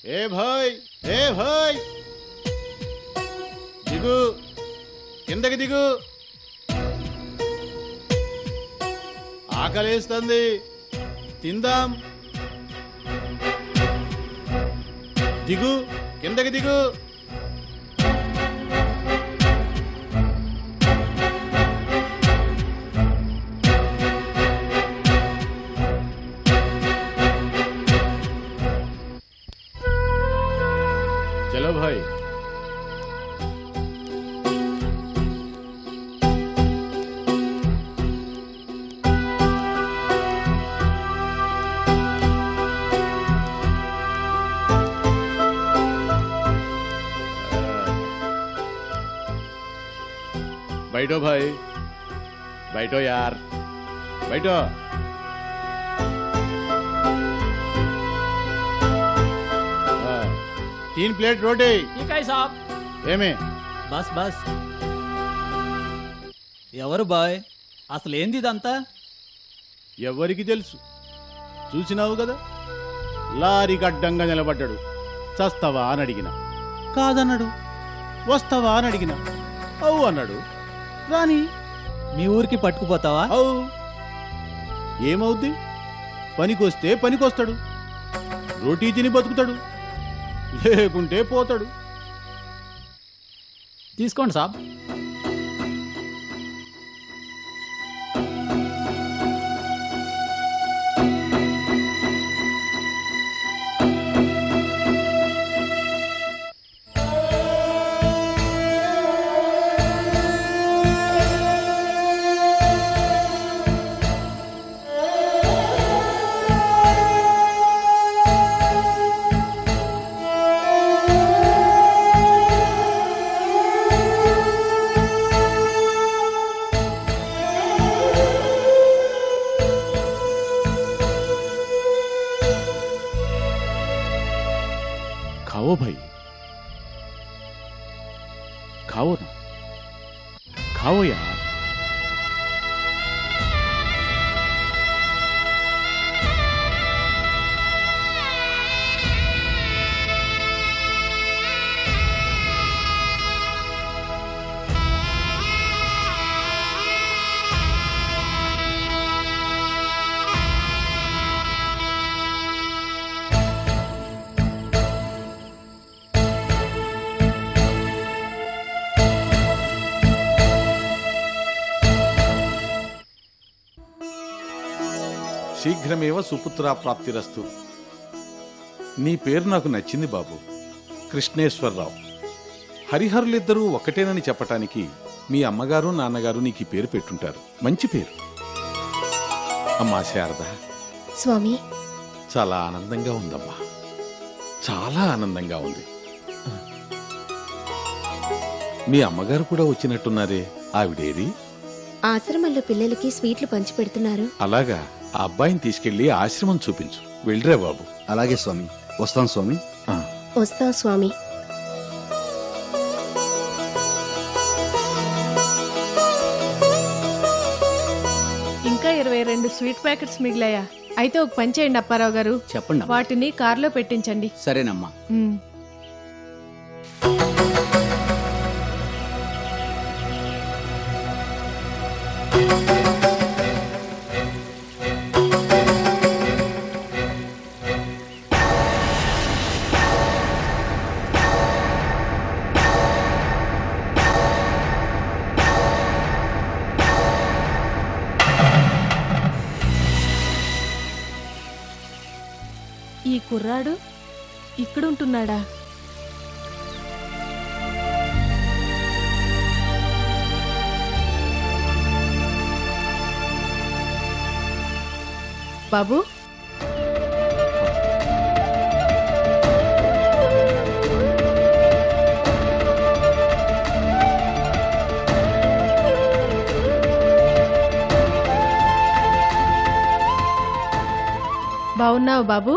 ఏ భాయ్ ఏ భాయ్ దిగు, కిందకి దిగు. ఆకలేస్తుంది, తిందాం. దిగు, కిందకి దిగు. चलो भाई. बैठो भाई, बैठो यार, बैठो. 3 प्लेट रोटी. ठीक है साहब. ఏమే బస్ బస్. ఎవరు బాయ్, అసలు ఏంది ఇదంతా? ఎవరికి తెలుసు, చూసినావు కదా. లారీకి అడ్డంగా నిలబడ్డాడు. చస్తావా అని అడిగిన కాదన్నాడు. వస్తావా అని అడిగిన అవు అన్నాడు. రాని మీ ఊరికి పట్టుకుపోతావా? అవు. ఏమవుద్ది, పనికొస్తే పనికొస్తాడు, రోటీ తిని బతుకుతాడు, లేకుంటే పోతాడు. తీసుకోండి సాబ్. खाओ भाई, खाओ ना, खाओ यार. శీఘ్రమేవ సుపుత్రా ప్రాప్తిరస్తు. నీ పేరు నాకు నచ్చింది బాబు, కృష్ణేశ్వరరావు. హరిహరులిద్దరూ ఒకటేనని చెప్పటానికి మీ అమ్మగారు నాన్నగారు నీకు ఈ పేరు పెట్టుంటారు. మంచి పేరు. అమ్మా శారద, స్వామి, చాలా ఆనందంగా ఉందమ్మా, చాలా ఆనందంగా ఉంది. మీ అమ్మగారు కూడా వచ్చినట్టున్నారే, ఆవిడేరి? ఆశ్రమంలో పిల్లలకి స్వీట్లు పంచి పెడుతున్నారు. అలాగా, ఆ అబ్బాయిని తీసుకెళ్లి ఆశ్రమం చూపించు. వెళ్ళరా బాబు. అలాగే స్వామి, వస్తాం స్వామి. వస్తాం స్వామి. ఇంకా 22 స్వీట్ ప్యాకెట్స్ మిగిలాయా? అయితే ఒక పని చేయండి అప్పారావు గారు, చెప్పండి. వాటిని కారులో పెట్టించండి. సరేనమ్మా. ఈ కుర్రాడు ఇక్కడుంటున్నాడా? బాబు, బాగున్నావు బాబు?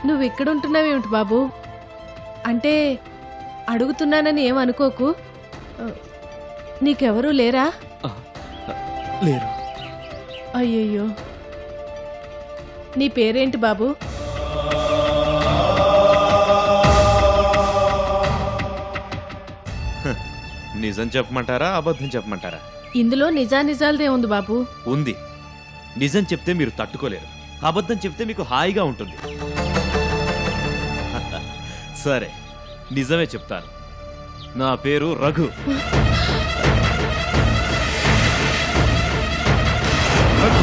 నువ్వు ఇక్కడ ఉంటున్నావేమిటి బాబు? అంటే అడుగుతున్నానని ఏమనుకోకు. నీకెవరూ లేరా? లేరు. అయ్యయ్యో, నీ పేరేంటి బాబు? నిజం చెప్పమంటారా అబద్ధం చెప్పమంటారా? ఇందులో నిజానిజాలదే ఉంది బాబు. ఉంది. నిజం చెప్తే మీరు తట్టుకోలేరు, అబద్ధం చెప్తే మీకు హాయిగా ఉంటుంది. సరే, నిజమే చెప్తాను. నా పేరు రఘు. రఘు,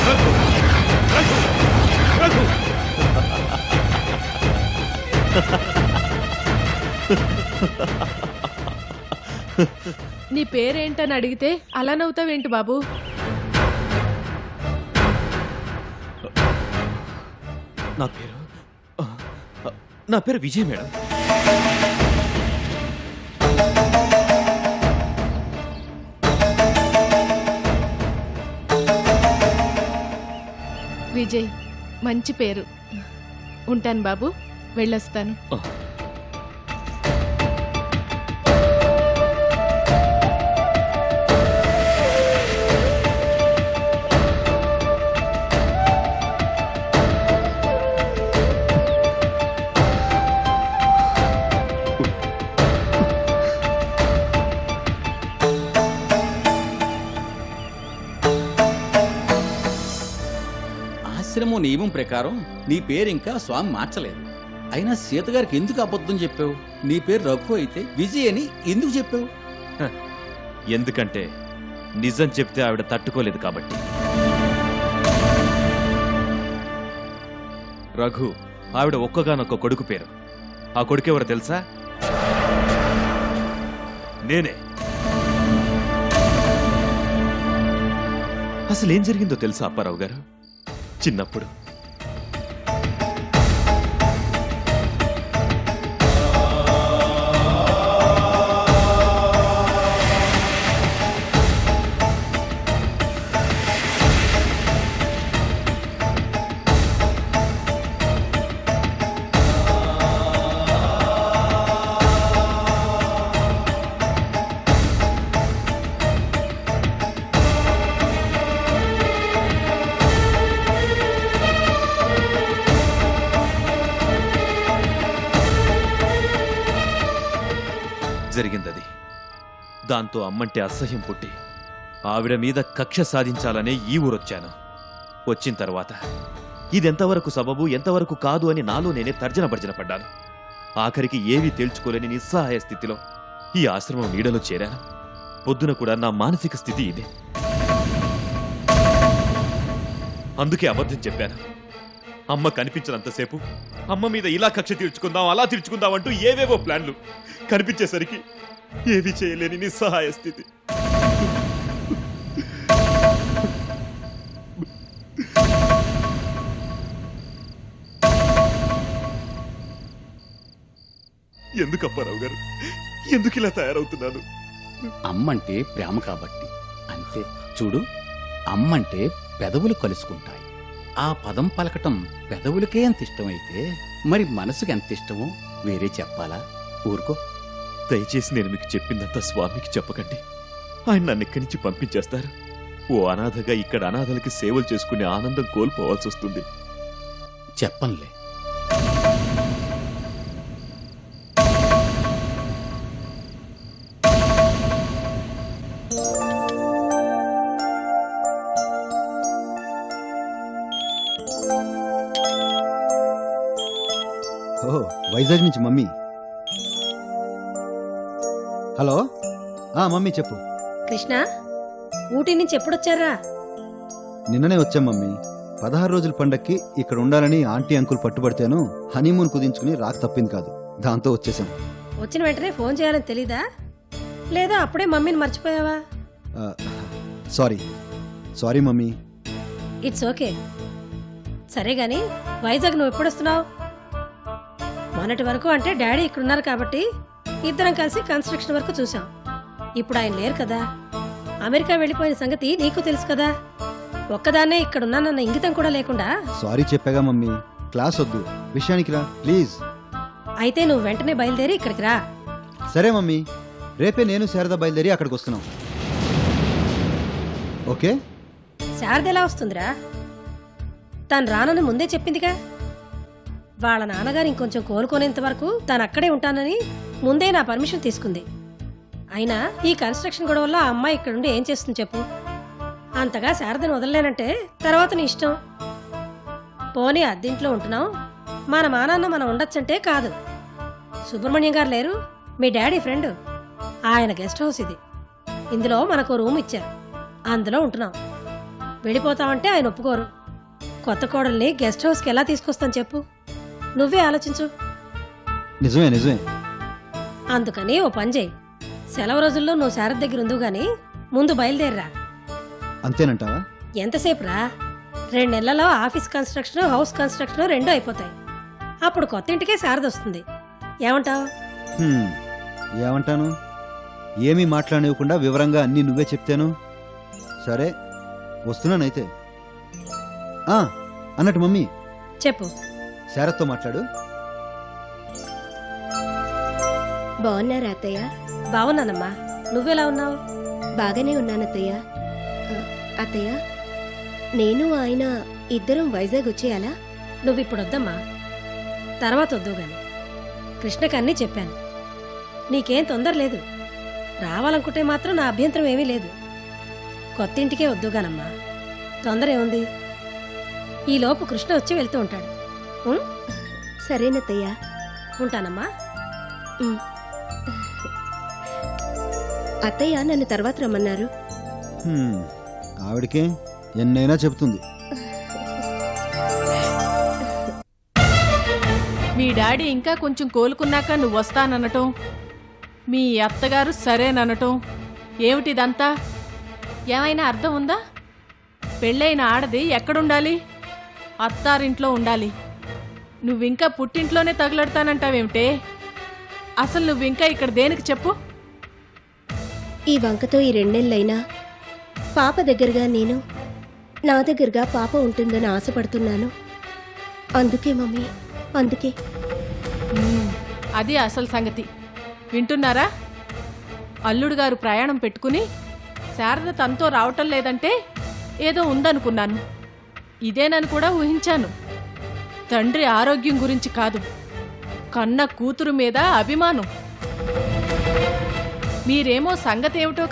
రఘు, రఘు, రఘు. నీ పేరేంటని అడిగితే అలా నవ్వుతావేంటి బాబు? నా పేరు విజయ్ మేడం. విజయ్, మంచి పేరు. ఉంటాను బాబు, వెళ్ళొస్తాను. ఆశ్రమం నియమం ప్రకారం నీ పేరు ఇంకా స్వామి మార్చలేదు. అయినా సీతగారికి ఎందుకు అబద్ధం చెప్పావు? నీ పేరు రఘు అయితే విజయ్ అని ఎందుకు చెప్పావు? ఎందుకంటే నిజం చెప్తే ఆవిడ తట్టుకోలేదు కాబట్టి. రఘు ఆవిడ ఒక్కగానొక్క కొడుకు పేరు. ఆ కొడుకెవరో తెలుసా? నేనే. అసలేం జరిగిందో తెలుసా అప్పారావు గారు? చిన్నప్పుడు జరిగిందది. దాంతో అమ్మంటే అసహ్యం పుట్టి ఆవిడ మీద కక్ష సాధించాలనే ఈ ఊరొచ్చాను. వచ్చిన తర్వాత ఇదెంతవరకు సబబు ఎంతవరకు కాదు అని నాలో నేనే తర్జన భర్జన పడ్డాను. ఆఖరికి ఏవీ తేల్చుకోలేని నిస్సహాయ స్థితిలో ఈ ఆశ్రమం నీడలో చేరాను. పొద్దున కూడా నా మానసిక స్థితి ఇదే. అందుకే అబద్ధం చెప్పాను. అమ్మ కనిపించినంతసేపు అమ్మ మీద ఇలా కక్ష తీర్చుకుందాం అలా తీర్చుకుందాం అంటూ ఏవేవో ప్లాన్లు. కనిపించేసరికి ఏవి చేయలేని నిస్సహాయ స్థితి. ఎందుకు అప్పారావు గారు, ఎందుకు ఇలా తయారవుతున్నాను? అమ్మంటే ప్రేమ కాబట్టి అంతే. చూడు, అమ్మంటే పెదవులు కలుసుకుంటాయి. ఆ పదం పలకటం పెదవులకే ఎంత ఇష్టమైతే మరి మనసుకి ఎంత ఇష్టమో వేరే చెప్పాలా? ఊరుకో. దయచేసి నేను మీకు చెప్పిందంతా స్వామికి చెప్పకండి. ఆయన నన్ను ఇక్కడి నుంచి పంపించేస్తారు. ఓ అనాథగా ఇక్కడ అనాథలకి సేవలు చేసుకునే ఆనందం కోల్పోవాల్సి వస్తుంది. చెప్పంలే. ఓ వైజాగ్ నుంచి మమ్మీ. హలో. మమ్మీ చెప్పు. కృష్ణ, ఊటీ నుంచి ఎప్పుడొచ్చారా? నిన్ననే వచ్చాం మమ్మీ. 16 రోజుల పండక్కి ఇక్కడ ఉండాలని ఆంటీ అంకుల్ పట్టుబడితేను హనీమూన్ కుదించుకుని రాక తప్పింది కాదు. దాంతో వచ్చేసాం. వచ్చిన వెంటనే ఫోన్ చేయాలని తెలీదా? లేదా అప్పుడే మమ్మీని మర్చిపోయావా? Sorry mummy. It's okay. సరే గాని వైజాగ్ నువ్వు ఎప్పుడొస్తున్నావు? మొన్నటి వరకు అంటే డాడీ ఇక్కడ ఉన్నారు కాబట్టి ఇద్దరం కలిసి కన్స్ట్రక్షన్ వరకు చూసాం. ఇప్పుడు ఆయన లేరు కదా. అమెరికా వెళ్ళిపోయిన సంగతి నీకు తెలుసు కదా. ఒక్కదాన్నే ఇక్కడ ఉన్నానన్న ఇంగితం కూడా లేకుండా. సారీ చెప్పాగా మమ్మీ. క్లాస్ వద్దు, విషయానికి రా ప్లీజ్. అయితే నువ్వు వెంటనే బయలుదేరి ఇక్కడికి రా. సరే మమ్మీ, రేపే నేను శారద బయలుదేరి అక్కడికి వస్తున్నాం. ఓకే. శారద ఎలా వస్తుందిరా? తను రానని ముందే చెప్పిందిగా. వాళ్ళ నాన్నగారు ఇంకొంచెం కోలుకునేంత వరకు తను అక్కడే ఉంటానని ముందే నా పర్మిషన్ తీసుకుంది. అయినా ఈ కన్స్ట్రక్షన్ గొడవ వల్ల ఆ అమ్మాయి ఇక్కడుండి ఏం చేస్తుంది చెప్పు? అంతగా శారదని వదలలేనంటే తర్వాత నీ ఇష్టం. పోనీ అద్దెంట్లో ఉంటున్నాం, మన మానాన్న మనం ఉండొచ్చంటే కాదు. సుబ్రహ్మణ్యం గారు లేరు, మీ డాడీ ఫ్రెండ్, ఆయన గెస్ట్ హౌస్ ఇది. ఇందులో మనకు రూమ్ ఇచ్చారు, అందులో ఉంటున్నాం. వెళ్ళిపోతామంటే ఆయన ఒప్పుకోరు. కొత్త కోడల్ని గెస్ట్ హౌస్కి ఎలా తీసుకొస్తాను చెప్పు? నువ్వే ఆలోచించు. నిజమే నిజమే. అందుకని ఓ పని చేయి, సెలవు రోజుల్లో నువ్వు శారద దగ్గర ఉందు గాని ముందు బయలుదేరరా. అంతేనంటావా? ఎంతసేపు రా? 2 నెలల్లో ఆఫీస్ కన్స్ట్రక్షన్, హౌస్ కన్స్ట్రక్షన్ రెండూ అయిపోతాయి. అప్పుడు కొత్త ఇంటికే శారద వస్తుంది. ఏమంటావు? ఏమంటాను? ఏమీ మాట్లాడనివ్వకుండా వివరంగా అన్నీ నువ్వే చెప్తాను. సరే వస్తున్నానైతే. అన్నట్టు మమ్మీ, చెప్పు. శారత్తో మాట్లాడు. బాగున్నారా అత్తయ్య? బాగున్నానమ్మా, నువ్వెలా ఉన్నావు? బాగానే ఉన్నానత్తయ్య. అత్తయ్య, నేను ఆయన ఇద్దరం వైజాగ్ వచ్చేయాలా? నువ్విప్పుడు వద్దమ్మా, తర్వాత వద్దు గాని. కృష్ణకి అన్నీ చెప్పాను, నీకేం తొందర లేదు. రావాలనుకుంటే మాత్రం నా అభ్యంతరం ఏమీ లేదు. కొత్త ఇంటికే వద్దుగానమ్మా, తొందర ఏముంది? ఈలోపు కృష్ణ వచ్చి వెళ్తూ ఉంటాడు. సరేనత్తయ్య, ఉంటానమ్మా. అత్తయ్య నన్ను తర్వాత రమ్మన్నారు. ఆవిడకే ఎన్నైనా చెబుతుంది. మీ డాడీ ఇంకా కొంచెం కోలుకున్నాక నువ్వు వస్తాననటం, మీ అత్తగారు సరేననటం, ఏమిటిదంతా? ఏమైనా అర్థం ఉందా? పెళ్ళైన ఆడది ఎక్కడుండాలి? అత్తారింట్లో ఉండాలి. నువ్వింకా పుట్టింట్లోనే తగులడతానంటావేమిటే? అసలు నువ్వింకా ఇక్కడ దేనికి చెప్పు? ఈ వంకతో ఈ 2 నెలలైనా పాప దగ్గరగా నేను, నా దగ్గరగా పాప ఉంటుందని ఆశపడుతున్నాను. అందుకే మమ్మీ, అందుకే. అది అసలు సంగతి. వింటున్నారా? అల్లుడు గారు ప్రయాణం పెట్టుకుని శారద తనతో రావటం లేదంటే ఏదో ఉందనుకున్నాను. ఇదేనని కూడా ఊహించాను. తండ్రి ఆరోగ్యం గురించి కాదు, కన్న కూతురు మీద అభిమానం. మీరేమో సంగతేమిటో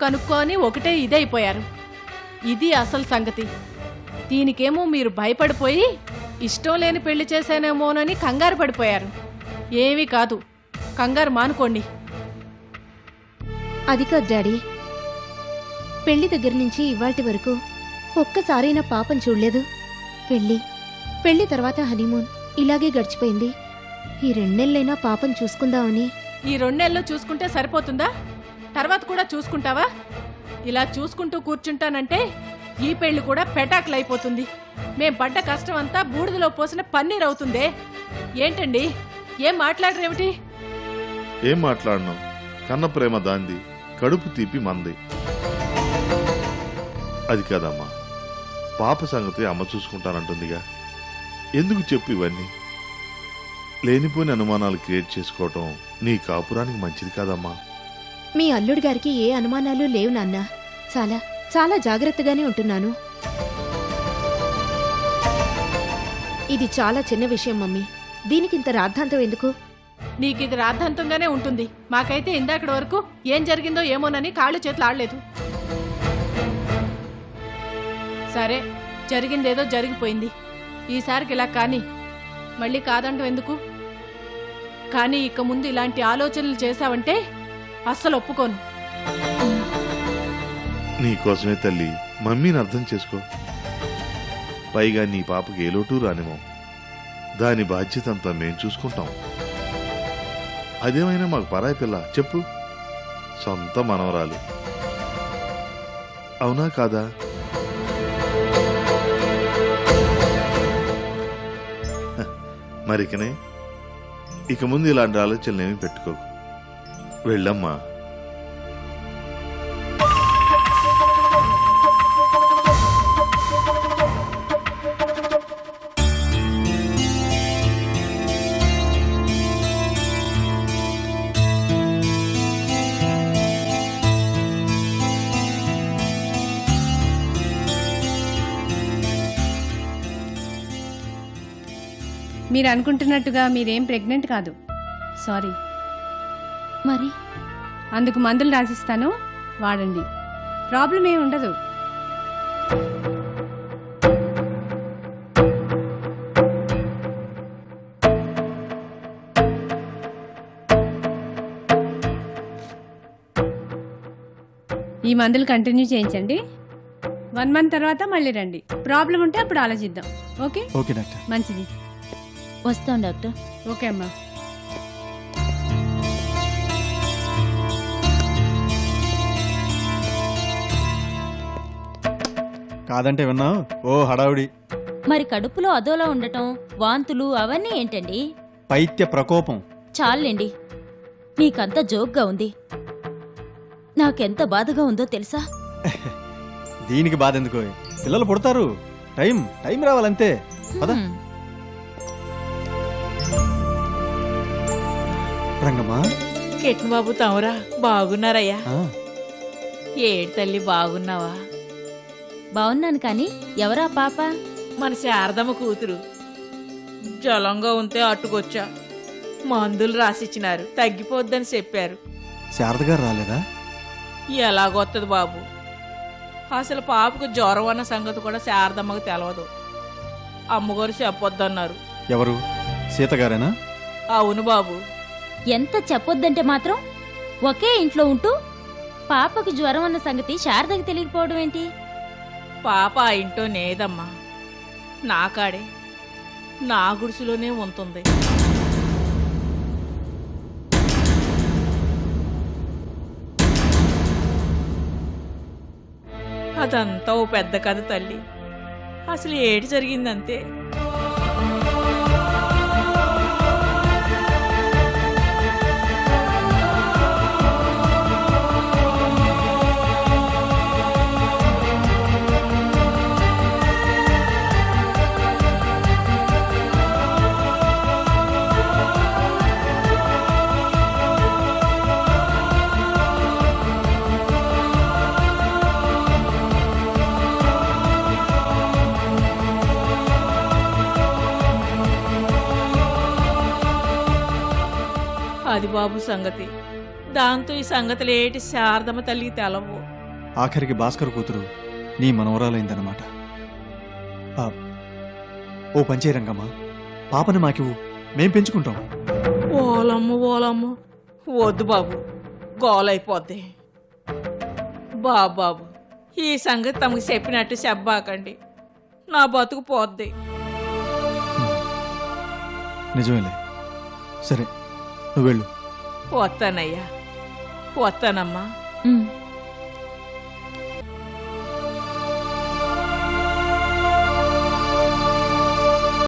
కనుక్కో అని ఒకటే ఇదైపోయారు. ఇది అసలు సంగతి. దీనికేమో మీరు భయపడిపోయి ఇష్టం లేని పెళ్లి చేశానేమోనని కంగారు పడిపోయారు. ఏమీ కాదు, కంగారు మానుకోండి. అది కాదు డాడీ, పెళ్లి దగ్గర నుంచి ఇవాల్టి వరకు ఒక్కసారైనా పాపం చూడలేదు. పెళ్లి తర్వాత హనీమూన్ ఇలాగే గడిచిపోయింది. ఈ 2 నెలలైనా పాపం చూసుకుందామని. ఈ 2 నెలలు చూసుకుంటే సరిపోతుందా? తర్వాత కూడా చూసుకుంటావా? ఇలా చూసుకుంటూ కూర్చుంటానంటే ఈ పెళ్లి కూడా పెటాకులైపోతుంది. మేం పడ్డ కష్టం అంతా బూడిదలో పోసిన పన్నీర్ అవుతుందే. ఏంటండి, ఏం మాట్లాడరేమిటి? ఏం మాట్లాడను? కన్న ప్రేమ దాంది, కడుపు తీపి మంది. అది కాదమ్మా, పాప సంగతి అమ్మ చూసుకుంటానంటుందిగా. ఎందుకు చెప్పు ఇవన్నీ? లేనిపోయిన అనుమానాలు క్రియేట్ చేసుకోవటం నీ కాపురానికి మంచిది కాదమ్మా. మీ అల్లుడి గారికి ఏ అనుమానాలు లేవు నాన్న. చాలా చాలా జాగ్రత్తగానే ఉంటున్నాను. ఇది చాలా చిన్న విషయం మమ్మీ, దీనికింత రాద్ధాంతం ఎందుకు? నీకిది రాద్ధాంతంగానే ఉంటుంది. మాకైతే ఇందాకటి వరకు ఏం జరిగిందో ఏమోనని కాళ్ళు చేతులు ఆడలేదు. సరే, జరిగిందేదో జరిగిపోయింది. ఈసారికి ఇలా కానీ మళ్ళీ కాదంటూ ఎందుకు? కానీ ఇక ముందు ఇలాంటి ఆలోచనలు చేశావంటే అస్సలు ఒప్పుకోను. నీకోసమే తల్లి, మమ్మీని అర్థం చేసుకో. పైగా నీ పాపకి ఏ లోటు రానిమో, దాని బాధ్యత అంతా మేం చూసుకుంటాం. అదేమైనా మాకు పరాయి పిల్ల చెప్పు, సొంత మనవరాలు. అవునా కాదా? మరికనే ఇక ముందు ఇలాంటి ఆలోచనలు ఏమీ పెట్టుకోకు. వెళ్ళమ్మా. మీరు అనుకుంటున్నట్టుగా మీరేం ప్రెగ్నెంట్ కాదు. సారీ. మరి అందుకు మందులు రాసిస్తాను, వాడండి. ప్రాబ్లం ఏమి ఉండదు. ఈ మందులు కంటిన్యూ చేయించండి. 1 మంత్ తర్వాత మళ్ళీ రండి. ప్రాబ్లం ఉంటే అప్పుడు ఆలోచిద్దాం. ఓకే? Okay doctor. మంచిది. వస్తాం డాక్టర్. ఓకే అమ్మా. కాదంటే విన్నావు? ఓ హడావుడి. మరి కడుపులో అదోలా ఉండటం, వాంతులు అవన్నీ ఏంటండి? పైత్య ప్రకోపం. చాలండి, మీకంత జోక్గా ఉంది. నాకెంత బాధగా ఉందో తెలుసా? దీనికి బాధ ఎందుకో? పిల్లలు పుడతారు, టైం రావాలంతే. పద రంగమ్మా. కిట్ను బాబు తమరా బాగున్నారయ్యా? ఆ, ఏడు తల్లి బాగున్నావా? బావున్నాను, కానీ ఎవరా పాప? మన శారదమ్మ కూతురు. జ్వలంగా ఉంటే అట్టుకొచ్చా. మందులు రాసిచ్చినారు, తగ్గిపోద్దని చెప్పారు. శారద గారు రాలేదా? ఎలాగొత్తది బాబు? అసలు పాపకు జ్వరం అన్న సంగతి కూడా శారదమ్మకు తెలవదు. అమ్మగారు చెప్పొద్దన్నారు. ఎవరు? సీత గారేనా? అవును బాబు. ఎంత చెప్పొద్దంటే మాత్రం ఒకే ఇంట్లో ఉంటూ పాపకు జ్వరం అన్న సంగతి శారదకి తెలియకపోవడం ఏంటి? పాప ఆ ఇంట్లో నేదమ్మా, నా కాడే, నా గుడిసెలోనే ఉంటుంది. అదంతా ఓ పెద్ద కథ తల్లి. అసలు ఏటి జరిగిందంతే. అది బాబు సంగతి. దాంతో ఈ సంగతులు ఏటి శారదమ్మ తల్లికి తెలవు. ఆఖరికి భాస్కర్ కూతురు నీ మనవరాలైందనమాట. ఓ పంచే రంగమ్మా, పాపని మాకివ్వు, మేం పెంచుకుంటాం. ఓలమ్మ వద్దు బాబు, గోలైపోద్ది. బాబు ఈ సంగతి తమకు చెప్పినట్టు చెప్పబాకండి, నా బతుకు పోద్ది. నిజమేలే. సరే, నువ్వు వెళ్ళు. వస్తానయ్యా, వస్తానమ్మా. ఉమ్.